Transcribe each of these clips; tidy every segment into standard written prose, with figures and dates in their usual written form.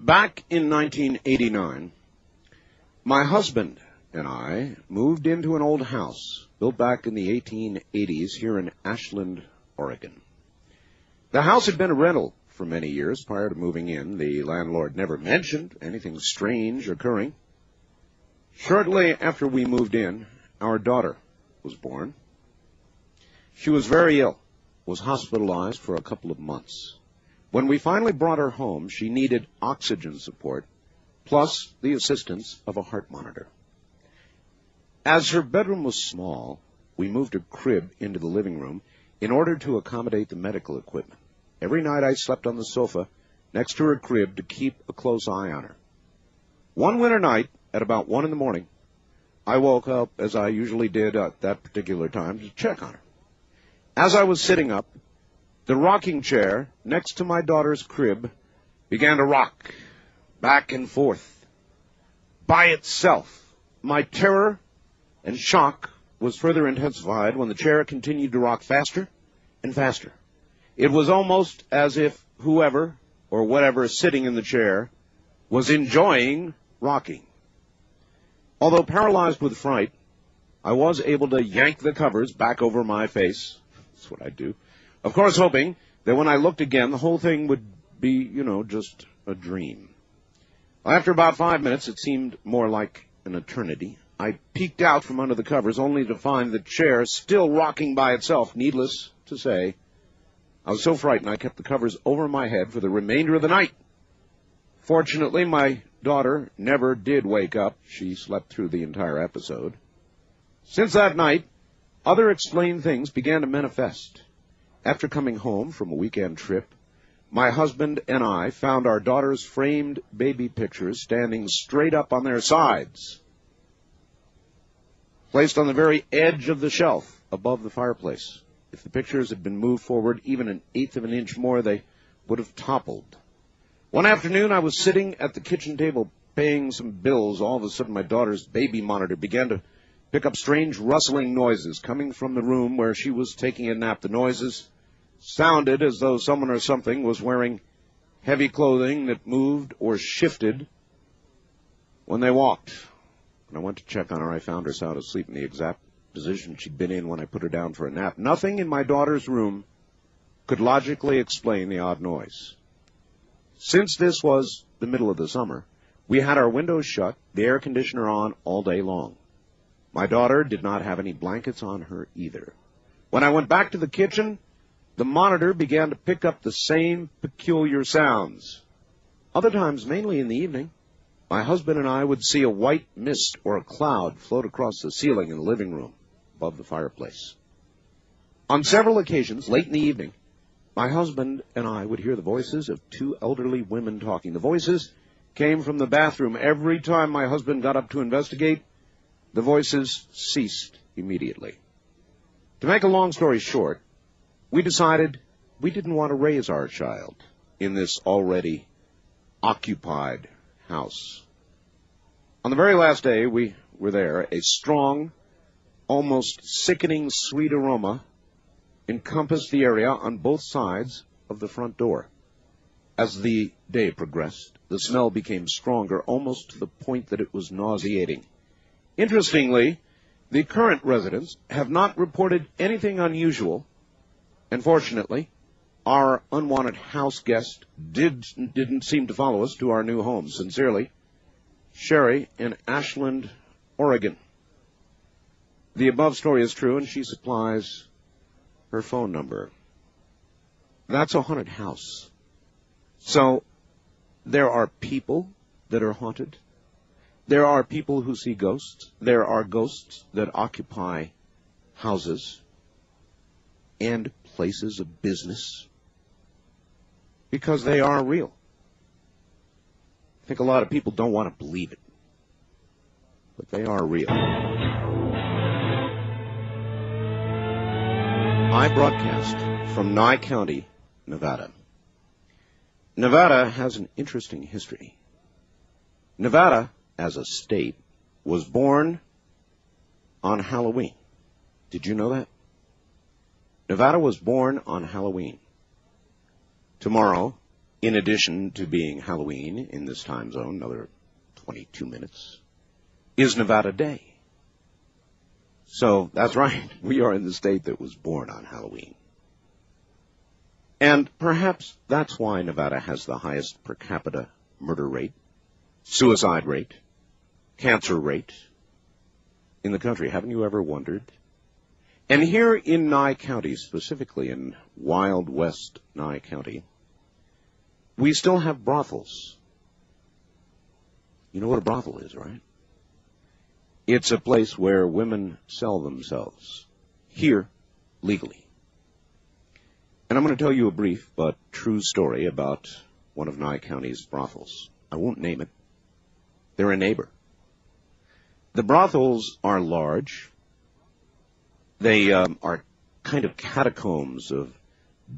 Back in 1989, my husband and I moved into an old house built back in the 1880s here in Ashland, Oregon. The house had been a rental for many years prior to moving in. The landlord never mentioned anything strange occurring. Shortly after we moved in, our daughter was born. She was very ill, was hospitalized for a couple of months. When we finally brought her home, she needed oxygen support, plus the assistance of a heart monitor. As her bedroom was small, we moved her crib into the living room in order to accommodate the medical equipment. Every night I slept on the sofa next to her crib to keep a close eye on her. One winter night, at about 1 a.m, I woke up, as I usually did at that particular time, to check on her. As I was sitting up, the rocking chair next to my daughter's crib began to rock back and forth by itself. My terror and shock was further intensified when the chair continued to rock faster and faster. It was almost as if whoever or whatever sitting in the chair was enjoying rocking. Although paralyzed with fright, I was able to yank the covers back over my face. That's what I do. Of course, hoping that when I looked again, the whole thing would be, just a dream. After about 5 minutes, it seemed more like an eternity. I peeked out from under the covers only to find the chair still rocking by itself. Needless to say, I was so frightened I kept the covers over my head for the remainder of the night. Fortunately, my daughter never did wake up. She slept through the entire episode. Since that night, other explained things began to manifest. After coming home from a weekend trip, my husband and I found our daughter's framed baby pictures standing straight up on their sides, placed on the very edge of the shelf above the fireplace. If the pictures had been moved forward even 1/8 of an inch more, they would have toppled. One afternoon, I was sitting at the kitchen table paying some bills. All of a sudden, my daughter's baby monitor began to pick up strange rustling noises coming from the room where she was taking a nap. The noises sounded as though someone or something was wearing heavy clothing that moved or shifted when they walked. When I went to check on her, I found her sound asleep in the exact position she'd been in when I put her down for a nap. Nothing in my daughter's room could logically explain the odd noise. Since this was the middle of the summer, we had our windows shut, the air conditioner on all day long. My daughter did not have any blankets on her either. When I went back to the kitchen, the monitor began to pick up the same peculiar sounds. Other times, mainly in the evening, my husband and I would see a white mist or a cloud float across the ceiling in the living room above the fireplace. On several occasions, late in the evening, my husband and I would hear the voices of 2 elderly women talking. The voices came from the bathroom. Every time my husband got up to investigate, the voices ceased immediately. To make a long story short, we decided we didn't want to raise our child in this already occupied house. On the very last day we were there, a strong, almost sickening sweet aroma encompassed the area on both sides of the front door. As the day progressed, the smell became stronger, almost to the point that it was nauseating. Interestingly, the current residents have not reported anything unusual, and fortunately, our unwanted house guest didn't seem to follow us to our new home. Sincerely, Sherry in Ashland, Oregon. The above story is true, and she supplies her phone number. That's a haunted house. So there are people that are haunted. There are people who see ghosts. There are ghosts that occupy houses and places of business because they are real. I think a lot of people don't want to believe it, but they are real. I broadcast from Nye County, Nevada. Nevada has an interesting history. Nevada, as a state, was born on Halloween. Did you know that? Nevada was born on Halloween. Tomorrow in addition to being Halloween in this time zone, another 22 minutes, is Nevada Day. So, that's right, we are in the state that was born on Halloween. And perhaps that's why Nevada has the highest per capita murder rate, suicide rate, cancer rate in the country. Haven't you ever wondered? And here in Nye County, specifically in Wild West Nye County, we still have brothels. You know what a brothel is, right? It's a place where women sell themselves, here, legally. And I'm going to tell you a brief but true story about one of Nye County's brothels. I won't name it. They're a neighbor. The brothels are large. They are kind of catacombs of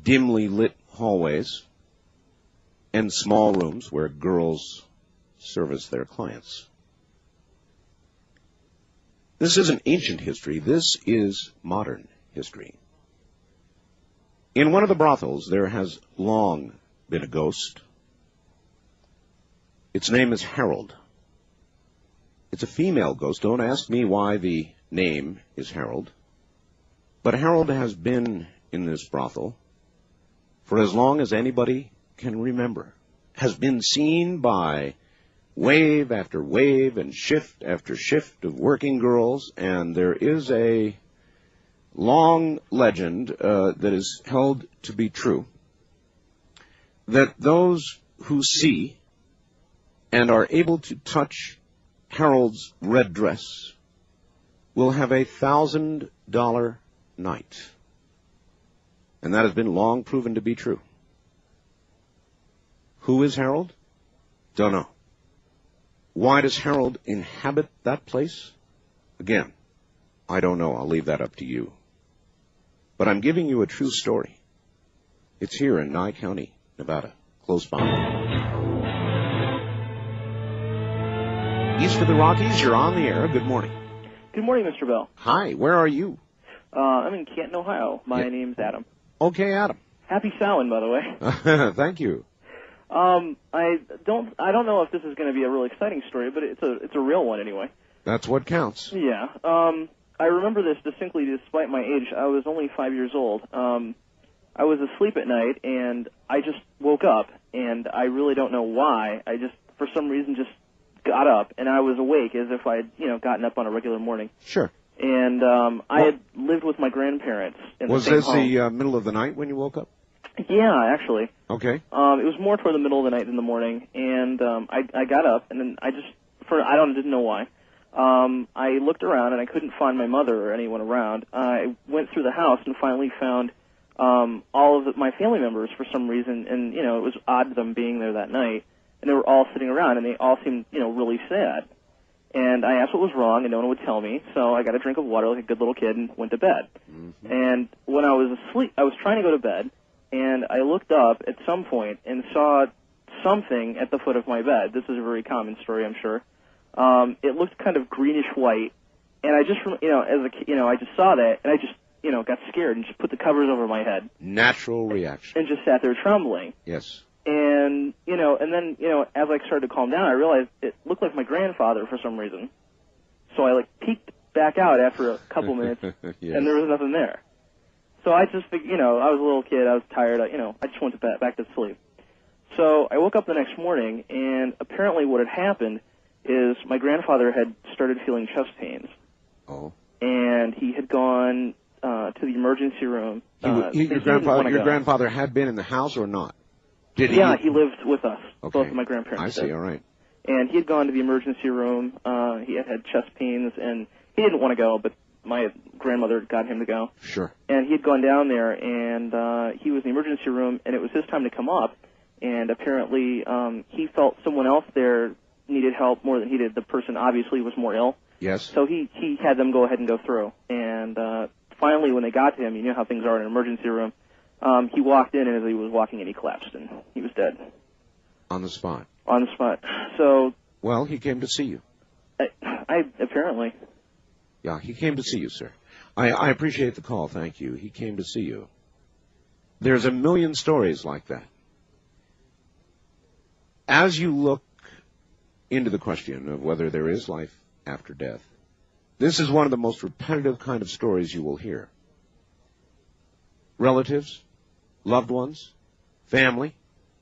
dimly lit hallways and small rooms where girls service their clients. This isn't ancient history. This is modern history. In one of the brothels, there has long been a ghost. Its name is Harold. It's a female ghost. Don't ask me why the name is Harold. But Harold has been in this brothel for as long as anybody can remember. Has been seen by wave after wave and shift after shift of working girls, and there is a long legend that is held to be true, that those who see and are able to touch Harold's red dress will have $1,000 night. And that has been long proven to be true. Who is Harold? Don't know. Why does Harold inhabit that place? Again, I don't know. I'll leave that up to you. But I'm giving you a true story. It's here in Nye County, Nevada, close by. East of the Rockies, you're on the air. Good morning. Good morning, Mr. Bell. Hi, where are you? I'm in Canton, Ohio. My name's Adam. Okay, Adam. Happy Samhain, by the way. Thank you. I don't know if this is going to be a really exciting story, but it's a real one anyway. That's what counts. Yeah. I remember this distinctly despite my age. I was only 5 years old. I was asleep at night, and I just woke up, and I really don't know why. I just, for some reason, just got up, and I was awake as if I had, gotten up on a regular morning. Sure. And I had lived with my grandparents in the same home. Was this the middle of the night when you woke up? Yeah, actually. Okay. It was more toward the middle of the night than the morning, and I got up, and then I didn't know why. I looked around, and I couldn't find my mother or anyone around. I went through the house and finally found all of my family members for some reason, and, it was odd them being there that night, and they were all sitting around, and they all seemed, really sad. And I asked what was wrong, and no one would tell me, so I got a drink of water like a good little kid and went to bed. Mm-hmm. And when I was asleep, I was trying to go to bed, and I looked up at some point and saw something at the foot of my bed. This is a very common story, I'm sure. It looked kind of greenish-white, and I just, as a kid, I just saw that, and I just, got scared and just put the covers over my head. Natural reaction. And just sat there trembling. Yes. And, and then, as I started to calm down, I realized it looked like my grandfather for some reason. So I, peeked back out after a couple minutes, yes. And there was nothing there. So I just figured, I was a little kid, I was tired, I just went to bed, back to sleep. So I woke up the next morning, and apparently what had happened is my grandfather had started feeling chest pains. Oh. And he had gone to the emergency room. Your grandfather had been in the house or not? Did he? Yeah, he lived with us, okay. Both of my grandparents. I see, all right. And he had gone to the emergency room. He had chest pains, and he didn't want to go, but my grandmother got him to go. Sure. And he had gone down there, and he was in the emergency room, and it was his time to come up. And apparently he felt someone else there needed help more than he did. The person obviously was more ill. Yes. So he had them go ahead and go through. And finally, when they got to him, you know how things are in an emergency room, he walked in, and as he was walking in, he collapsed, and he was dead. On the spot? On the spot. So... Well, he came to see you. I apparently. Yeah, he came to see you, sir. I appreciate the call, thank you. He came to see you. There's a million stories like that. As you look into the question of whether there is life after death, this is one of the most repetitive kind of stories you will hear. Relatives, loved ones, family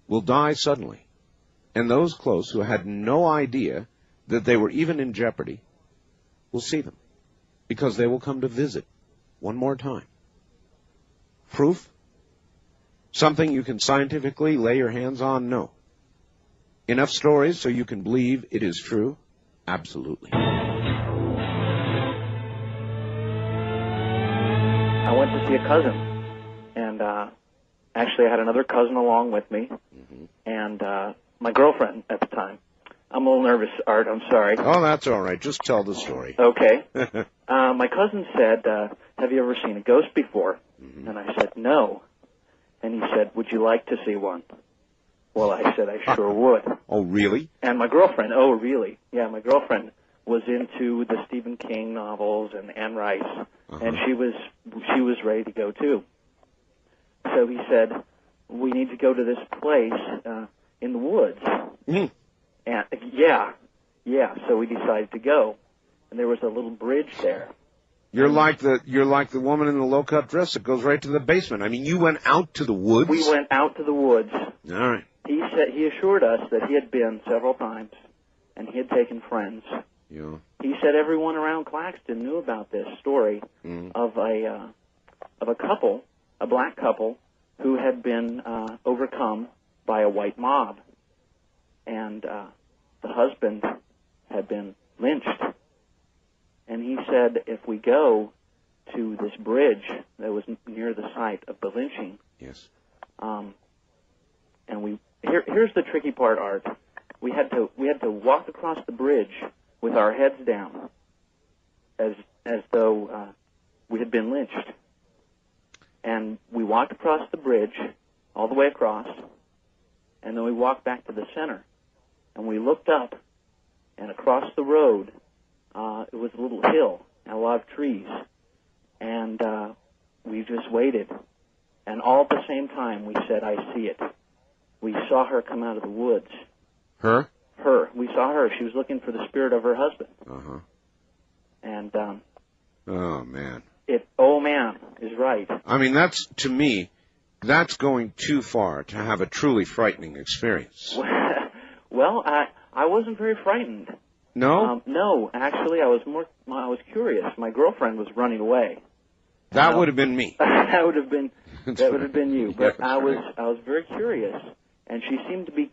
will die suddenly, and those close who had no idea that they were even in jeopardy will see them, because they will come to visit one more time. Proof? Something you can scientifically lay your hands on? No. Enough stories so you can believe it is true? Absolutely. I went to see a cousin, and actually I had another cousin along with me, and my girlfriend at the time. I'm a little nervous, Art, I'm sorry. Oh, that's all right. Just tell the story. Okay. My cousin said, have you ever seen a ghost before? And I said, no. And he said, would you like to see one? Well, I said, I sure would. Oh, really? And my girlfriend, oh, really? Yeah, my girlfriend was into the Stephen King novels and Anne Rice, and she was ready to go, too. So he said, we need to go to this place in the woods. And yeah, so we decided to go. And there was a little bridge there. You're like the woman in the low-cut dress that goes right to the basement. I mean, you went out to the woods? We went out to the woods. All right. He assured us that he had been several times, and he had taken friends. Yeah. He said everyone around Claxton knew about this story of a couple, a black couple, who had been overcome by a white mob, and the husband had been lynched. And he said, if we go to this bridge that was near the site of the lynching, yes, and here's the tricky part, Art. We had to walk across the bridge with our heads down, as though we had been lynched. And we walked across the bridge, all the way across, and then we walked back to the center, and we looked up, and across the road, it was a little hill and a lot of trees, and we just waited. And all at the same time, we said, I see it. We saw her come out of the woods. Her? Her. We saw her. She was looking for the spirit of her husband. Uh-huh. And, oh, man. Oh, man, is right. I mean, to me, that's going too far to have a truly frightening experience. Well, I wasn't very frightened. No? No, actually, I was curious. My girlfriend was running away. That would have been me. that would have been you. But I was very curious, and she seemed to be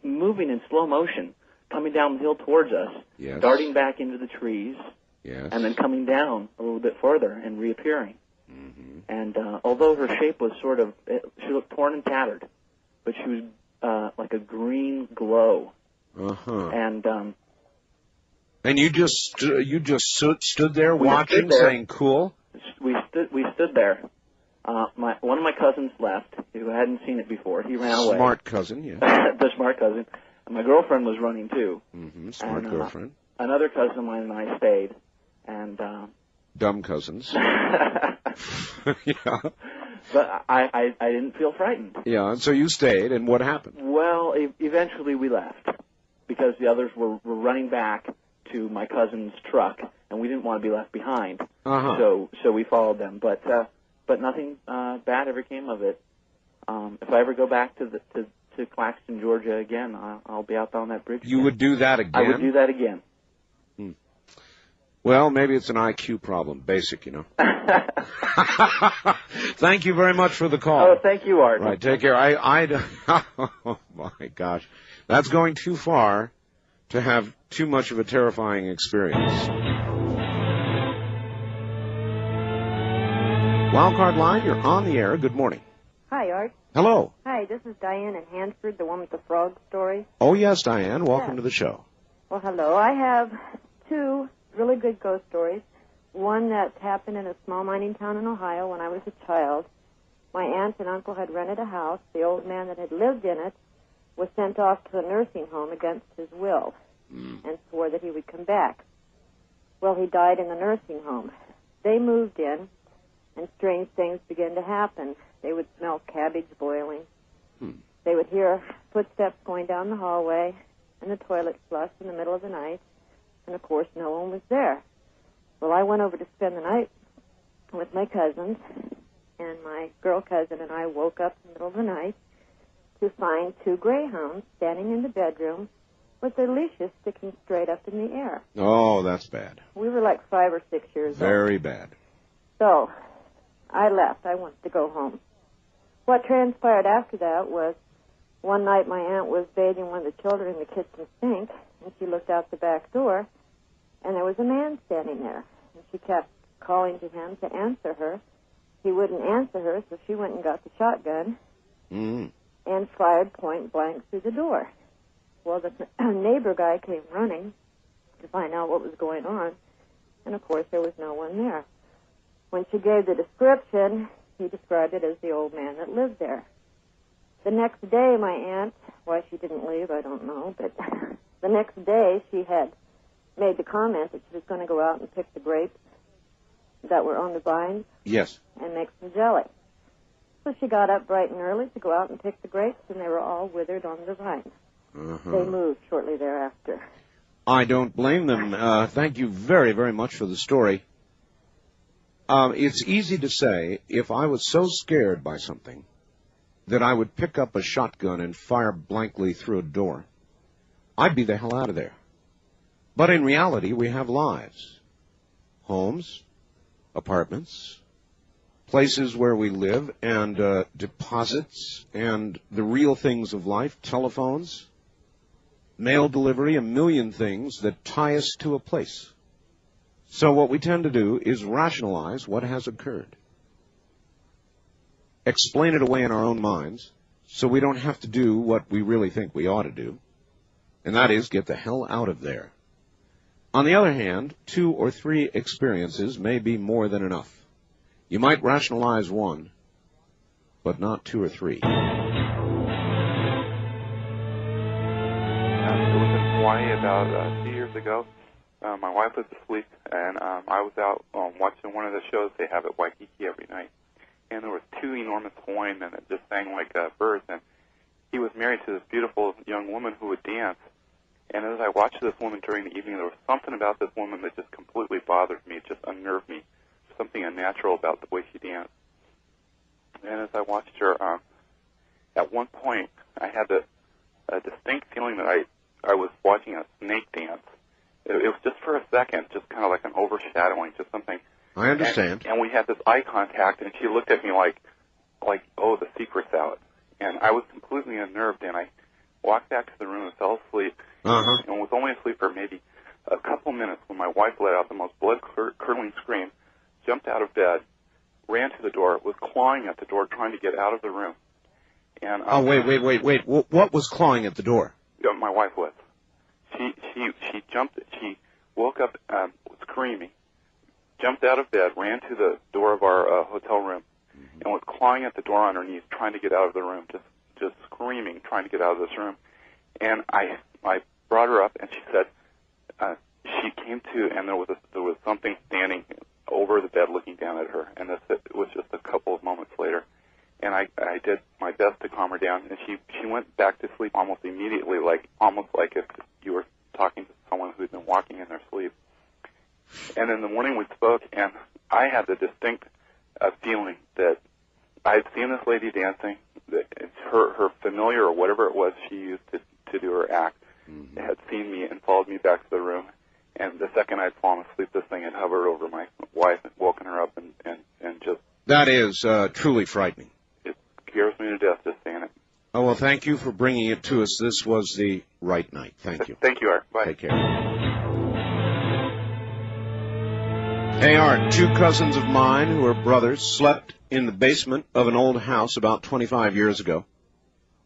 moving in slow motion, coming down the hill towards us, yes, darting back into the trees, yes, and then coming down a little bit further and reappearing. And although her shape was she looked torn and tattered, but she was like a green glow. And you just stood there watching, saying, "Cool." We stood there. One of my cousins left, who hadn't seen it before. He ran away. Smart cousin, yeah. The smart cousin. And my girlfriend was running too. Smart girlfriend. Another cousin of mine and I stayed, and dumb cousins. Yeah. But I didn't feel frightened. Yeah, and so you stayed, and what happened? Well, eventually we left because the others were running back to my cousin's truck, and we didn't want to be left behind. So we followed them, but nothing bad ever came of it. If I ever go back to Claxton, Georgia again, I'll be out on that bridge. You would do that again? I would do that again. Well, maybe it's an IQ problem, basic, you know. Thank you very much for the call. Oh, thank you, Art. Right, take care. Oh my gosh, that's going too far to have too much of a terrifying experience. Wildcard Line, you're on the air. Good morning. Hi, Art. Hello. Hi, this is Diane in Hansford, the one with the frog story. Oh, yes, Diane. Welcome to the show. Well, hello. I have two really good ghost stories. One that happened in a small mining town in Ohio when I was a child. My aunt and uncle had rented a house. The old man that had lived in it was sent off to a nursing home against his will and swore that he would come back. Well, he died in the nursing home. They moved in, and strange things began to happen. They would smell cabbage boiling. They would hear footsteps going down the hallway and the toilet flush in the middle of the night, and, of course, no one was there. Well, I went over to spend the night with my cousins, and my girl cousin and I woke up in the middle of the night to find 2 greyhounds standing in the bedroom with their leashes sticking straight up in the air. Oh, that's bad. We were like 5 or 6 years old. Very bad. So I left. I wanted to go home. What transpired after that was one night my aunt was bathing one of the children in the kitchen sink, and she looked out the back door, and there was a man standing there. And she kept calling to him to answer her. He wouldn't answer her, so she went and got the shotgun and fired point blank through the door. Well, the neighbor guy came running to find out what was going on, and, of course, there was no one there. When she gave the description, he described it as the old man that lived there. The next day, my aunt, why she didn't leave, I don't know, but the next day she had made the comment that she was going to go out and pick the grapes that were on the vines. Yes. And make some jelly. So she got up bright and early to go out and pick the grapes, and they were all withered on the vines. They moved shortly thereafter. I don't blame them. Thank you very, very much for the story. It's easy to say, if I was so scared by something that I would pick up a shotgun and fire blankly through a door, I'd be the hell out of there. But in reality, we have lives. Homes, apartments, places where we live, and deposits, and the real things of life, telephones, mail delivery, a million things that tie us to a place. So what we tend to do is rationalize what has occurred. Explain it away in our own minds so we don't have to do what we really think we ought to do, and that is get the hell out of there. On the other hand, 2 or 3 experiences may be more than enough. You might rationalize 1, but not 2 or 3. It was in Hawaii about 2 years ago. My wife was asleep, and I was out watching one of the shows they have at Waikiki every night. And there was 2 enormous Hawaiian men that just sang like birds. And he was married to this beautiful young woman who would dance. And as I watched this woman during the evening, there was something about this woman that just completely bothered me. It just unnerved me. Something unnatural about the way she danced. And as I watched her, at one point, I had a distinct feeling that I was watching a snake dance. It was just for a second, just kind of like an overshadowing, just something. I understand. And we had this eye contact, and she looked at me like, oh, the secret's out. And I was completely unnerved, and I walked back to the room and fell asleep, and was only asleep for maybe a couple minutes when my wife let out the most blood-curdling scream, jumped out of bed, ran to the door, was clawing at the door, trying to get out of the room. And wait. What was clawing at the door? My wife was. She jumped. She woke up screaming, jumped out of bed, ran to the door of our hotel room, and was clawing at the door on her knees, trying to get out of the room, just screaming, trying to get out of this room. And I brought her up, and she said she came to, and there was something standing over the bed, looking down at her. And it was just a couple of moments later. And I did my best to calm her down, and she went back to sleep almost immediately, almost like if you were talking to someone who'd been walking in their sleep. And in the morning we spoke, and I had the distinct feeling that I had seen this lady dancing, that her familiar or whatever it was she used to do her act, had seen me and followed me back to the room. And the second I'd fallen asleep, this thing had hovered over my wife and woken her up and just... That is truly frightening. It scares me to death just saying it. Oh, well, thank you for bringing it to us. This was the right night. Thank you. Thank you, Art. Bye. Take care. Hey, Art, 2 cousins of mine who are brothers slept in the basement of an old house about 25 years ago.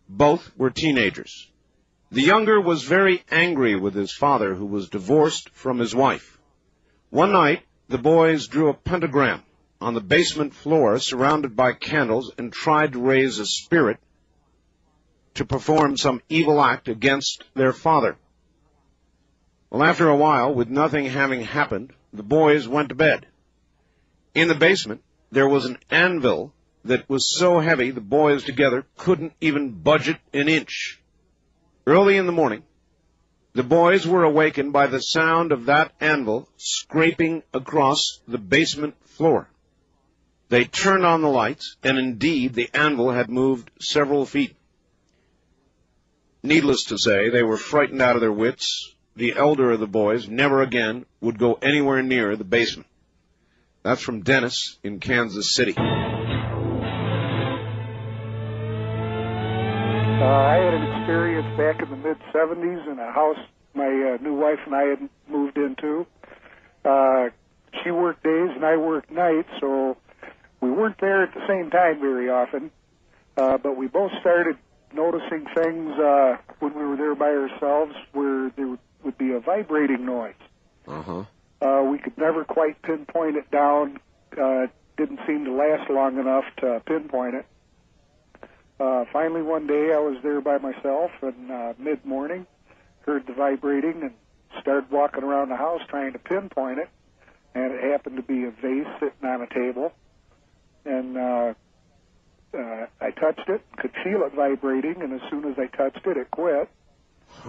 Both were teenagers. The younger was very angry with his father, who was divorced from his wife. One night, the boys drew a pentagram on the basement floor surrounded by candles and tried to raise a spirit to perform some evil act against their father. Well, after a while, with nothing having happened, the boys went to bed. In the basement, there was an anvil that was so heavy the boys together couldn't even budge it an inch. Early in the morning, the boys were awakened by the sound of that anvil scraping across the basement floor. They turned on the lights, and indeed the anvil had moved several feet. Needless to say, they were frightened out of their wits. The elder of the boys never again would go anywhere near the basement. That's from Dennis in Kansas City. I had an experience back in the mid-'70s in a house my new wife and I had moved into. She worked days and I worked nights, so we weren't there at the same time very often. But we both started noticing things when we were there by ourselves where there would be a vibrating noise. We could never quite pinpoint it down. Didn't seem to last long enough to pinpoint it. Finally, one day I was there by myself, and mid-morning, heard the vibrating and started walking around the house trying to pinpoint it. And it happened to be a vase sitting on a table. And I touched it, could feel it vibrating, and as soon as I touched it, it quit.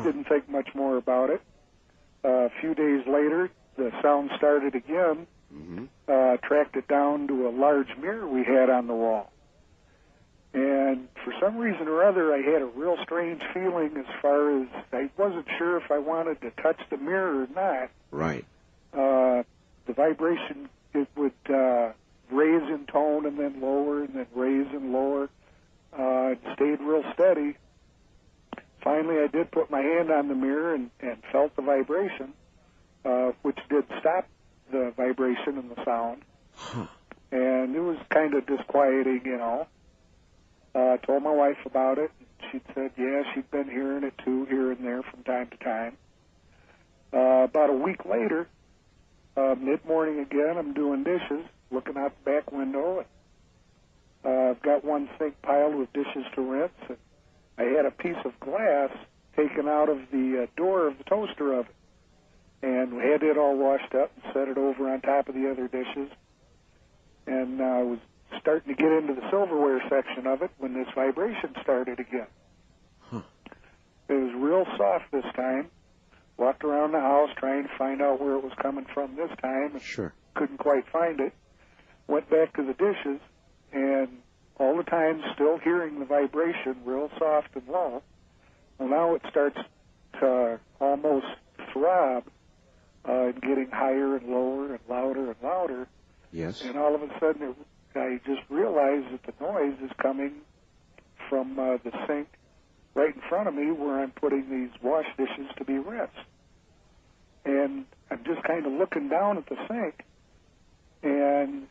Didn't think much more about it. A few days later, the sound started again. Tracked it down to a large mirror we had on the wall. And for some reason or other, I had a real strange feeling as far as I wasn't sure if I wanted to touch the mirror or not. Right. The vibration, it would raise in tone and then lower and then raise and lower. It stayed real steady. Finally, I did put my hand on the mirror and felt the vibration, which did stop the vibration and the sound. And it was kind of disquieting, you know. Told my wife about it. She said, yeah, she'd been hearing it too, here and there from time to time. About a week later, mid-morning again, I'm doing dishes, looking out the back window. I've got one sink piled with dishes to rinse. And I had a piece of glass taken out of the door of the toaster oven. And we had it all washed up and set it over on top of the other dishes. And I was starting to get into the silverware section of it when this vibration started again. It was real soft this time. Walked around the house trying to find out where it was coming from this time. And couldn't quite find it. Went back to the dishes, and all the time still hearing the vibration, real soft and low. Well, now it starts to almost throb, and getting higher and lower and louder and louder. Yes. And all of a sudden, I just realized that the noise is coming from the sink right in front of me where I'm putting these wash dishes to be rinsed. And I'm just kind of looking down at the sink, and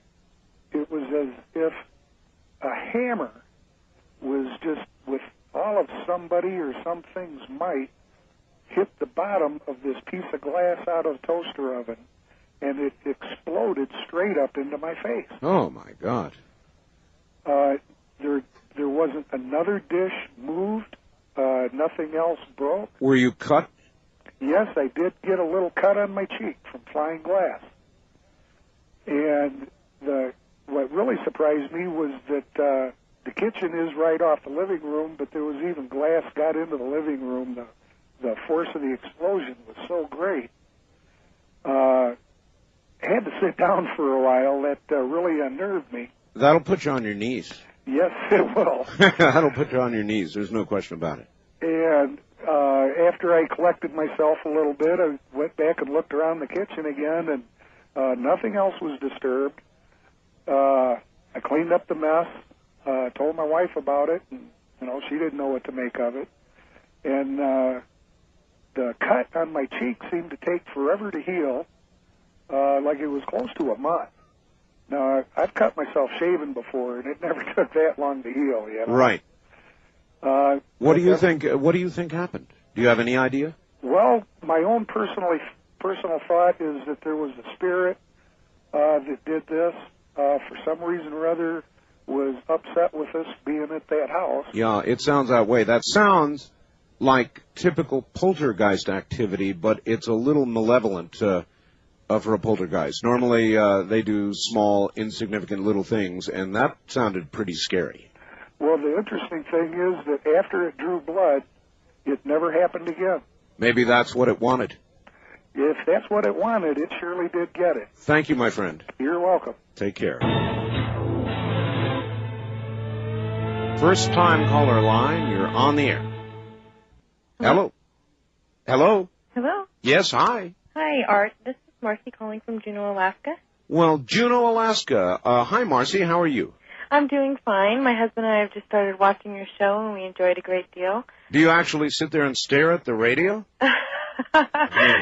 it was as if a hammer was just, with all of somebody or something's might, hit the bottom of this piece of glass out of the toaster oven, and it exploded straight up into my face. Oh, my God. There wasn't another dish moved. Nothing else broke. Were you cut? Yes, I did get a little cut on my cheek from flying glass. And what really surprised me was that the kitchen is right off the living room, but there was even glass got into the living room. The force of the explosion was so great. I had to sit down for a while. That really unnerved me. That'll put you on your knees. Yes, it will. That'll put you on your knees. There's no question about it. And after I collected myself a little bit, I went back and looked around the kitchen again, and nothing else was disturbed. I cleaned up the mess, told my wife about it, and she didn't know what to make of it. And the cut on my cheek seemed to take forever to heal, like it was close to a month. Now, I've cut myself shaving before, and it never took that long to heal, you know? Right. What do you think? What do you think happened? Do you have any idea? Well, my own personal thought is that there was a spirit that did this. For some reason or other, was upset with us being at that house. Yeah, it sounds that way. That sounds like typical poltergeist activity, but it's a little malevolent. for a poltergeist. Normally, they do small, insignificant little things, and that sounded pretty scary. Well, the interesting thing is that after it drew blood, it never happened again. Maybe that's what it wanted. If that's what it wanted, it surely did get it. Thank you, my friend. You're welcome. Take care. First time caller line, you're on the air. Hello? Hello? Hello? Yes, hi. Hi, Art. This is Marcy calling from Juneau, Alaska. Well, Juneau, Alaska. Hi, Marcy. How are you? I'm doing fine. My husband and I have just started watching your show, and we enjoyed a great deal. Do you actually sit there and stare at the radio?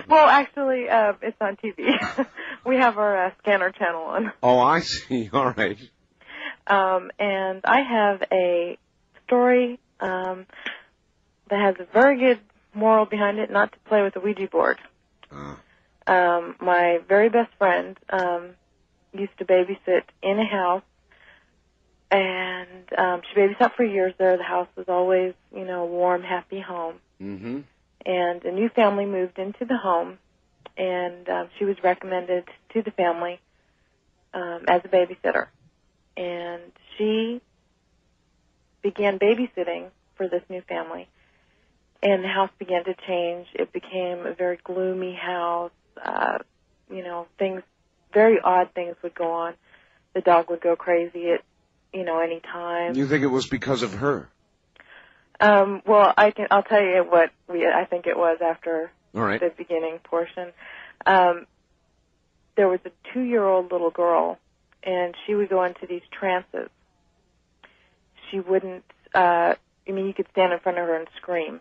Well, actually, it's on TV. We have our scanner channel on. Oh, I see. All right. And I have a story that has a very good moral behind it, not to play with a Ouija board. My very best friend used to babysit in a house, and she babysat for years there. The house was always, a warm, happy home. Mm-hmm. And a new family moved into the home, and she was recommended to the family as a babysitter. And she began babysitting for this new family, and the house began to change. It became a very gloomy house. Very odd things would go on. The dog would go crazy at, any time. You think it was because of her? Well, I'll tell you what I think it was after the beginning portion. There was a 2-year-old little girl, and she would go into these trances. She wouldn't, you could stand in front of her and scream,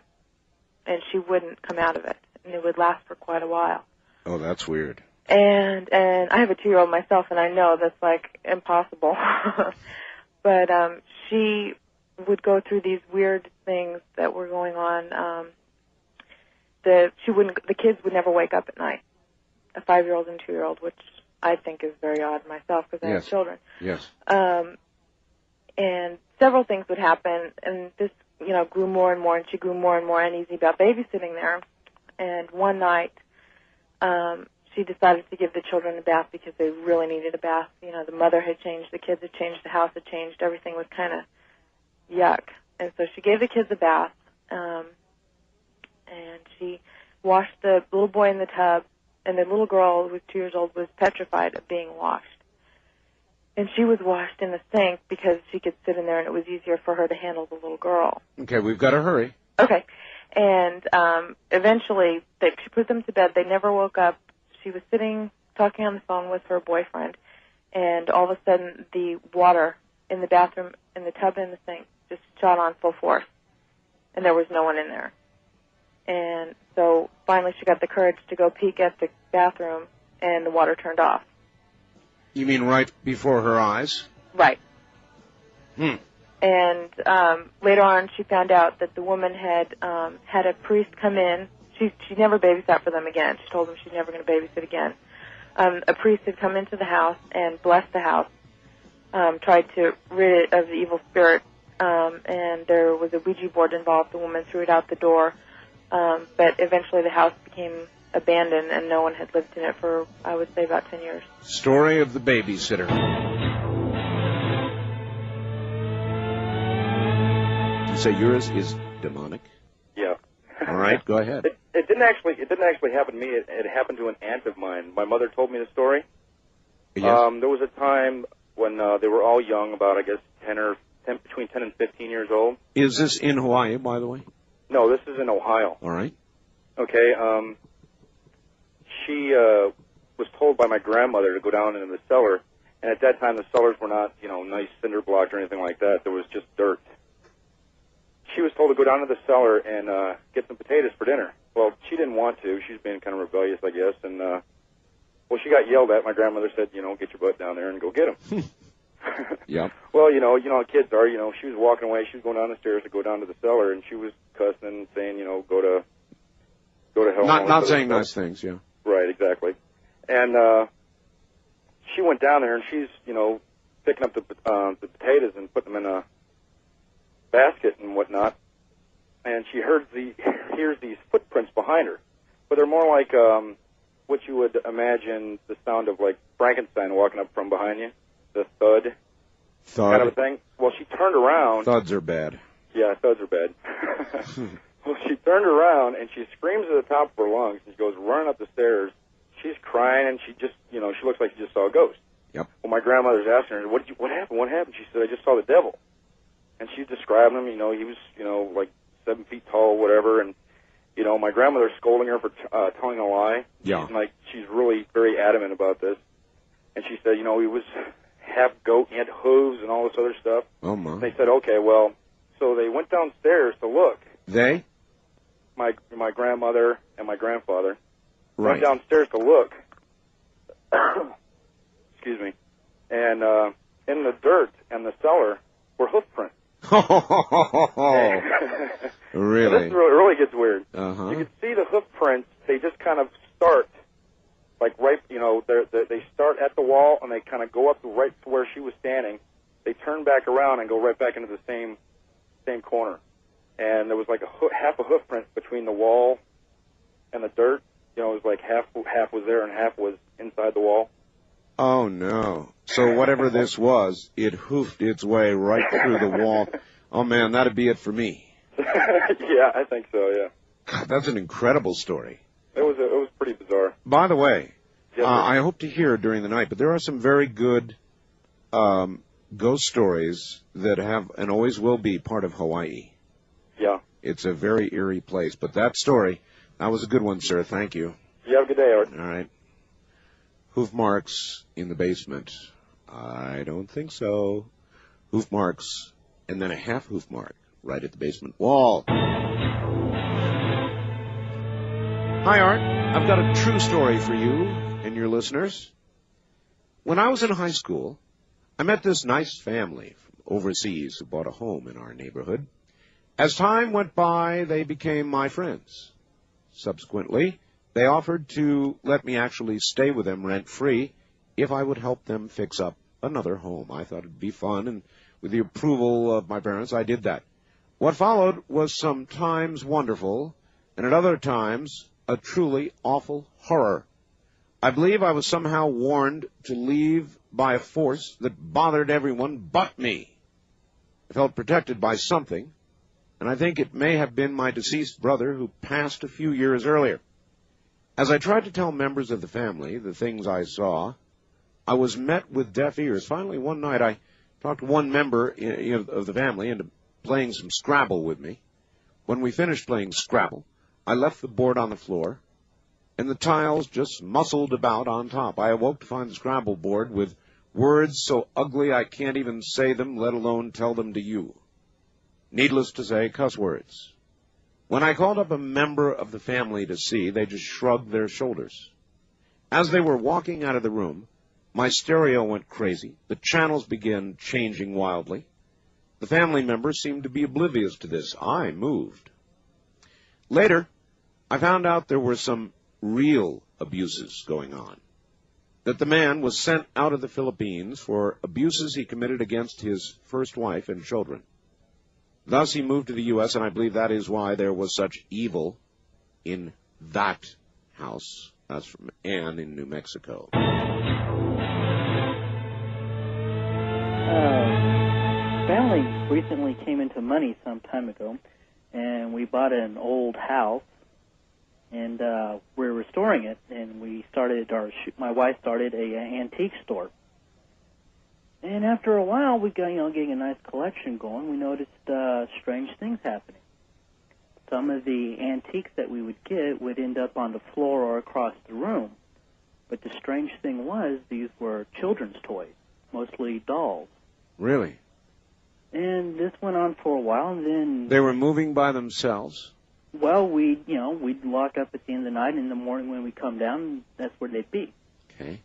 and she wouldn't come out of it, and it would last for quite a while. Oh, that's weird. And I have a 2-year-old myself, and I know that's like impossible. But she would go through these weird things that were going on. The kids would never wake up at night. A 5-year-old and 2-year-old, which I think is very odd myself because I have children. Yes. And several things would happen, and this, grew more and more, and she grew more and more uneasy about babysitting there. And one night, she decided to give the children a bath because they really needed a bath. The mother had changed, the kids had changed, the house had changed, everything was kind of yuck. And so she gave the kids a bath, and she washed the little boy in the tub, and the little girl, who was 2 years old, was petrified of being washed. And she was washed in the sink because she could sit in there and it was easier for her to handle the little girl. Okay, we've got to hurry. Okay. And eventually, she put them to bed. They never woke up. She was sitting, talking on the phone with her boyfriend, and all of a sudden the water in the bathroom, in the tub and the sink, just shot on full force. And there was no one in there. And so finally she got the courage to go peek at the bathroom, and the water turned off. You mean right before her eyes? Right. And later on, she found out that the woman had had a priest come in. She never babysat for them again. She told them she's never going to babysit again. A priest had come into the house and blessed the house, tried to rid it of the evil spirit, and there was a Ouija board involved. The woman threw it out the door, but eventually the house became abandoned, and no one had lived in it for, I would say, about 10 years. Story of the babysitter. You say yours is demonic? Yeah. All right, go ahead. It didn't actually happen to me. It happened to an aunt of mine. My mother told me the story. Yes. There was a time when they were all young, about, I guess, between 10 and 15 years old. Is this in Hawaii, by the way? No, this is in Ohio. All right. Okay. She was told by my grandmother to go down into the cellar, and at that time the cellars were not, nice cinder blocks or anything like that. There was just dirt. She was told to go down to the cellar and get some potatoes for dinner. Well, she didn't want to. She was being kind of rebellious, I guess. And, she got yelled at. My grandmother said, get your butt down there and go get them. Yep. Well, how kids are. She was walking away. She was going down the stairs to go down to the cellar, and she was cussing and saying, go to hell. Not saying nice things, yeah. Right, exactly. And she went down there, and she's, picking up the potatoes and putting them in a basket and whatnot, and she hears these footprints behind her, but they're more like what you would imagine the sound of, like, Frankenstein walking up from behind you, the thud kind of a thing. Well, she turned around. Thuds are bad. Yeah, thuds are bad. Well, she turned around, and she screams at the top of her lungs, and she goes running up the stairs. She's crying, and she just, she looks like she just saw a ghost. Yep. Well, my grandmother's asking her, what happened? What happened? She said, I just saw the devil. And she's describing him, he was, like 7 feet tall, whatever, and, my grandmother's scolding her for telling a lie. Yeah. She's really very adamant about this. And she said, he was half goat, he had hooves and all this other stuff. Oh, my. They said, okay, well, so they went downstairs to look. They? My grandmother and my grandfather Right. went downstairs to look. Excuse me. And in the dirt and the cellar were hoof prints. Really? This really gets weird. Uh-huh. You can see the hoof prints. They just kind of start, like right, they start at the wall and they kind of go up to right to where she was standing. They turn back around and go right back into the same corner. And there was like half a hoof print between the wall and the dirt. It was like half was there and half was inside the wall. Oh, no. So whatever this was, it hoofed its way right through the wall. Oh, man, that'd be it for me. Yeah, I think so, yeah. God, that's an incredible story. It was pretty bizarre. By the way, Yes, I hope to hear during the night, but there are some very good ghost stories that have and always will be part of Hawaii. Yeah. It's a very eerie place. But that story, that was a good one, sir. Thank you. You have a good day, Art. All right. Hoof marks in the basement. I don't think so. Hoof marks, and then a half hoof mark right at the basement wall. Hi, Art. I've got a true story for you and your listeners. When I was in high school, I met this nice family from overseas who bought a home in our neighborhood. As time went by, they became my friends. Subsequently, they offered to let me actually stay with them rent-free if I would help them fix up another home. I thought it'd be fun, and with the approval of my parents, I did that. What followed was sometimes wonderful, and at other times a truly awful horror. I believe I was somehow warned to leave by a force that bothered everyone but me. I felt protected by something, and I think it may have been my deceased brother who passed a few years earlier. As I tried to tell members of the family the things I saw, I was met with deaf ears. Finally, one night, I talked one member of the family into playing some Scrabble with me. When we finished playing Scrabble, I left the board on the floor, and the tiles just muscled about on top. I awoke to find the Scrabble board with words so ugly I can't even say them, let alone tell them to you. Needless to say, cuss words. When I called up a member of the family to see, they just shrugged their shoulders. As they were walking out of the room, my stereo went crazy. The channels began changing wildly. The family members seemed to be oblivious to this. I moved. Later, I found out there were some real abuses going on. That the man was sent out of the Philippines for abuses he committed against his first wife and children. Thus, he moved to the U.S., and I believe that is why there was such evil in that house. That's from Ann in New Mexico. Family recently came into money some time ago, and we bought an old house, and we're restoring it, and my wife started a antique store. And after a while, we got, getting a nice collection going, we noticed strange things happening. Some of the antiques that we would get would end up on the floor or across the room. But the strange thing was, these were children's toys, mostly dolls. Really? And this went on for a while, and then... They were moving by themselves? Well, we'd lock up at the end of the night, and in the morning when we come down, that's where they'd be. Okay.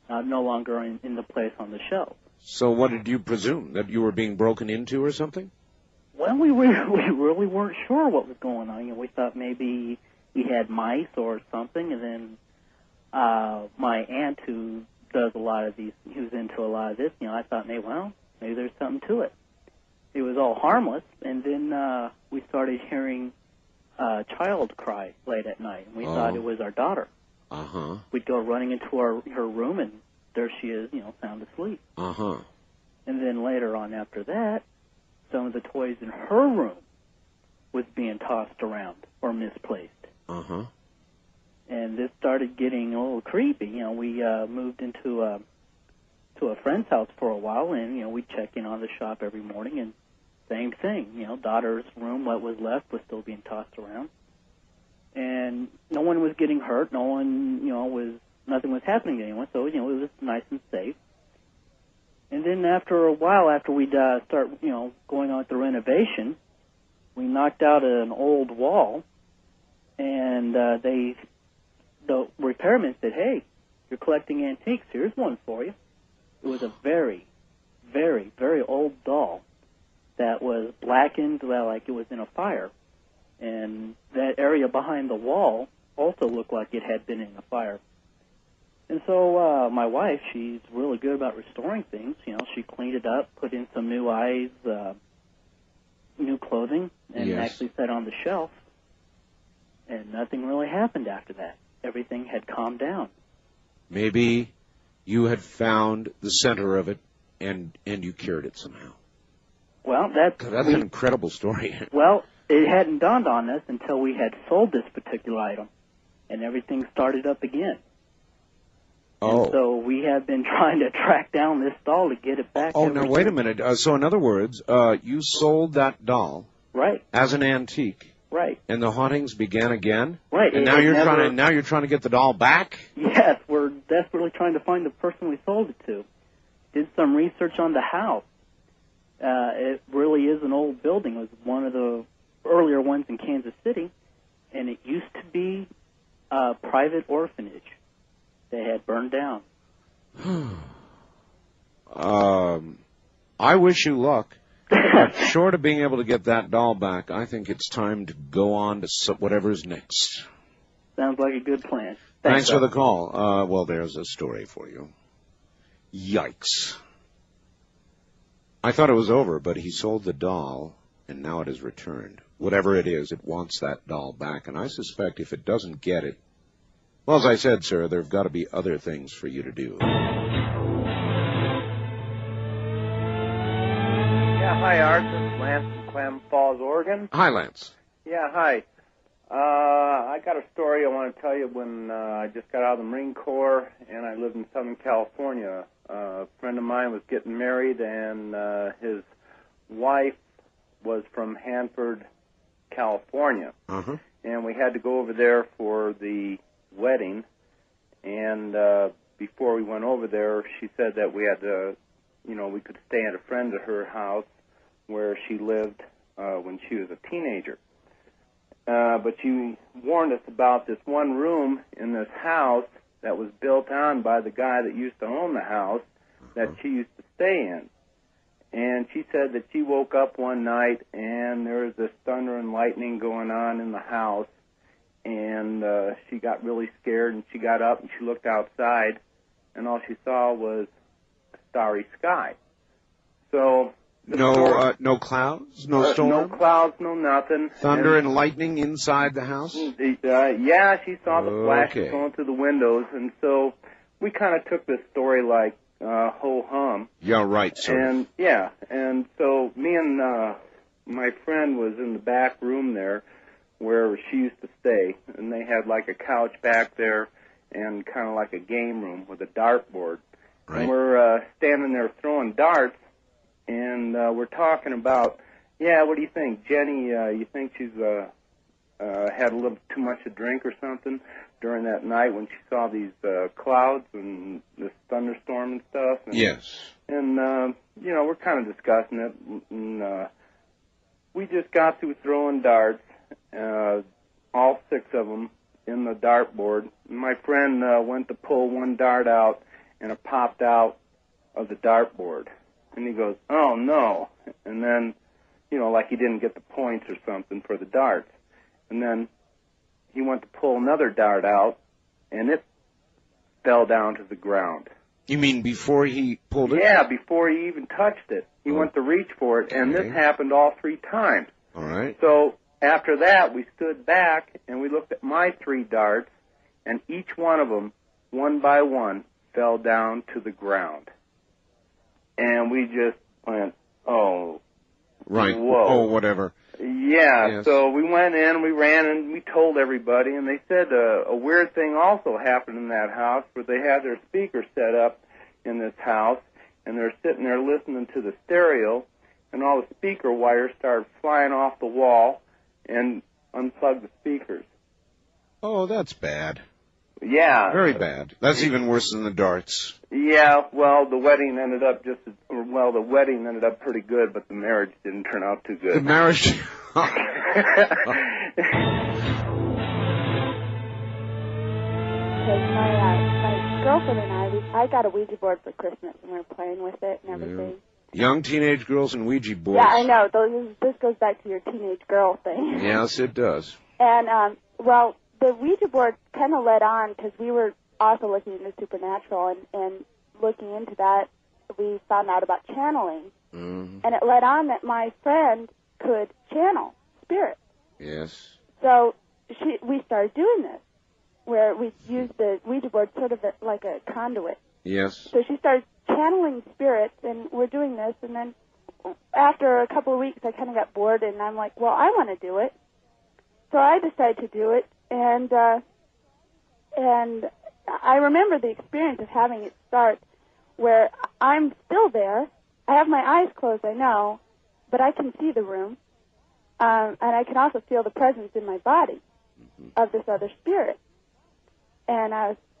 No longer in the place on the shelf. So what did you presume? That you were being broken into or something? Well, we really weren't sure what was going on. We thought maybe we had mice or something, and then my aunt, who does a lot of these, who's into a lot of this, I thought maybe there's something to it. It was all harmless, and then we started hearing a child cry late at night, and we thought it was our daughter. Uh-huh. We'd go running into her room, and there she is, sound asleep. Uh-huh. And then later on after that, some of the toys in her room was being tossed around or misplaced. Uh-huh. And this started getting a little creepy. We moved into a friend's house for a while, and, we'd check in on the shop every morning, and same thing. Daughter's room, what was left, was still being tossed around. And no one was getting hurt. No one, nothing was happening to anyone. So, it was nice and safe. And then after a while, after we'd start, going on with the renovation, we knocked out an old wall, and the repairman said, "Hey, you're collecting antiques. Here's one for you." It was a very, very, very old doll that was blackened, like it was in a fire. And that area behind the wall also looked like it had been in a fire. And so my wife, she's really good about restoring things. She cleaned it up, put in some new eyes, new clothing, and actually set on the shelf. And nothing really happened after that. Everything had calmed down. Maybe you had found the center of it, and you cured it somehow. Well, that's an incredible story. Well, it hadn't dawned on us until we had sold this particular item, and everything started up again. Oh. And so we have been trying to track down this doll to get it back. Oh, now wait a minute. So in other words, you sold that doll, right, as an antique. Right. And the hauntings began again? Right. And now you're trying to get the doll back? Yes, we're desperately trying to find the person we sold it to. Did some research on the house. It really is an old building. It was one of the earlier ones in Kansas City, and it used to be a private orphanage that had burned down. I wish you luck. But short of being able to get that doll back, I think it's time to go on to whatever's next. Sounds like a good plan. Thanks for the call. Well, there's a story for you. Yikes. I thought it was over, but he sold the doll, and now it has returned. Whatever it is, it wants that doll back, and I suspect if it doesn't get it, well, as I said, sir, there have got to be other things for you to do. Yeah, hi, Art. This is Lance from Clam Falls, Oregon. Hi, Lance. Yeah, hi. I got a story I want to tell you when I just got out of the Marine Corps and I lived in Southern California. A friend of mine was getting married, and his wife was from Hanford, California. Uh-huh. And we had to go over there for the wedding. And before we went over there, she said that we had to, we could stay at a friend of her house where she lived when she was a teenager. But she warned us about this one room in this house that was built on by the guy that used to own the house that she used to stay in. And she said that she woke up one night and there was this thunder and lightning going on in the house, and she got really scared, and she got up and she looked outside, and all she saw was a starry sky. So no clouds, no storm, no clouds, no nothing. Thunder and lightning inside the house. Yeah, she saw the flashes going through the windows, and so we kind of took this story like ho hum. Yeah, right, sir. And so me and my friend was in the back room there where she used to stay, and they had like a couch back there and kind of like a game room with a dartboard. Right. And we're standing there throwing darts, and we're talking about, what do you think, Jenny? You think she's had a little too much to drink or something during that night when she saw these clouds and this thunderstorm and stuff? And, yes. And, we're kind of discussing it. And we just got through throwing darts, all 6 of them in the dartboard. My friend went to pull one dart out, and it popped out of the dartboard. And he goes, oh, no. And then, like he didn't get the points or something for the darts. And then he went to pull another dart out, and it fell down to the ground. You mean before he pulled it? Yeah, before he even touched it. He went to reach for it, and this happened all 3 times. All right. So after that, we stood back, and we looked at my 3 darts, and each one of them, one by one, fell down to the ground. And we just went, oh, Right. whoa. Oh, whatever. Yeah, Yes. so we went in, we ran, and we told everybody, and they said a weird thing also happened in that house where they had their speakers set up in this house, and they're sitting there listening to the stereo, and all the speaker wires started flying off the wall and unplugged the speakers. Oh, that's bad. Yeah. Very bad. That's even worse than the darts. Yeah, well, the wedding ended up pretty good, but the marriage didn't turn out too good. The marriage... Because my girlfriend and I got a Ouija board for Christmas, and we were playing with it and everything. Young teenage girls and Ouija boards. Yeah, I know. This goes back to your teenage girl thing. Yes, it does. And, well, the Ouija board kind of led on because we were also looking into supernatural, and looking into that, we found out about channeling. Mm-hmm. And it led on that my friend could channel spirits. Yes. So we started doing this, where we used the Ouija board sort of like a conduit. Yes. So she started channeling spirits, and we're doing this, and then after a couple of weeks, I kind of got bored, and I'm like, well, I want to do it. So I decided to do it, and I remember the experience of having it start where I'm still there. I have my eyes closed, I know, but I can see the room, and I can also feel the presence in my body of this other spirit. And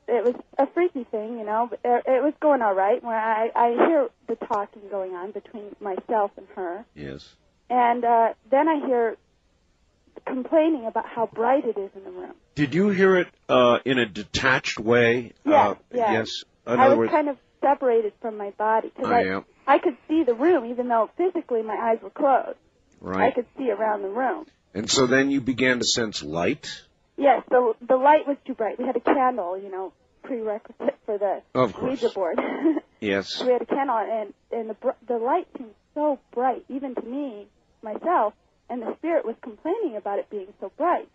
it was a freaky thing, you know, but it was going all right, where I hear the talking going on between myself and her. Yes. And then I hear complaining about how bright it is in the room. Did you hear it in a detached way? Yes, Yes. In I other was words, kind of separated from my body, because I could see the room, even though physically my eyes were closed. Right. I could see around the room. And so then you began to sense light? Yes, the light was too bright. We had a candle, you know, prerequisite for the Ouija board. Yes. We had a candle, and the light seemed so bright, even to me, myself, and the spirit was complaining about it being so bright,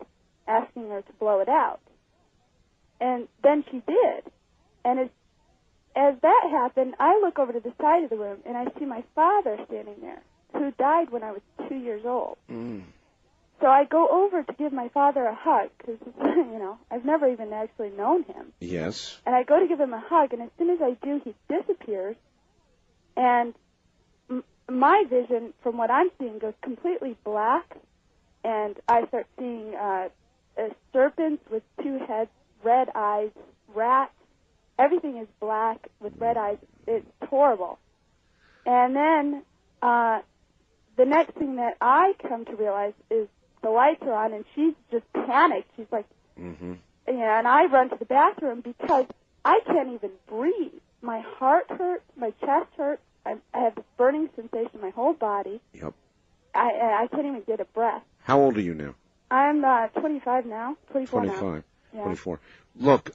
asking her to blow it out. And then she did. And as that happened, I look over to the side of the room, and I see my father standing there, who died when I was 2 years old. Mm. So I go over to give my father a hug, because, you know, I've never even actually known him. Yes. And I go to give him a hug, and as soon as I do, he disappears, and my vision, from what I'm seeing, goes completely black, and I start seeing serpents with 2 heads, red eyes, rats. Everything is black with red eyes. It's horrible. And then the next thing that I come to realize is the lights are on, and she's just panicked. She's like, mm-hmm. And I run to the bathroom because I can't even breathe. My heart hurts, my chest hurts. I have this burning sensation in my whole body. Yep. I can't even get a breath. How old are you now? I'm 25 now, 24 now. 25. Yeah. 24. Look,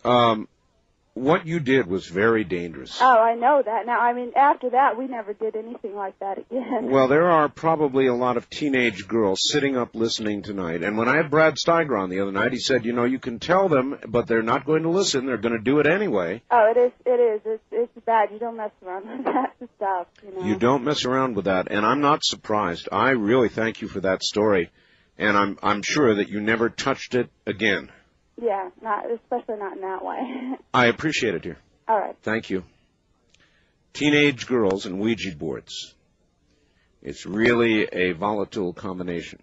what you did was very dangerous. Oh, I know that. Now, I mean, after that, we never did anything like that again. Well, there are probably a lot of teenage girls sitting up listening tonight. And when I had Brad Steiger on the other night, he said, you know, you can tell them, but they're not going to listen. They're going to do it anyway. Oh, it is. It's bad. You don't mess around with that stuff, you know. You don't mess around with that. And I'm not surprised. I really thank you for that story. And I'm sure that you never touched it again. Yeah, especially not in that way. I appreciate it, dear. All right. Thank you. Teenage girls and Ouija boards. It's really a volatile combination.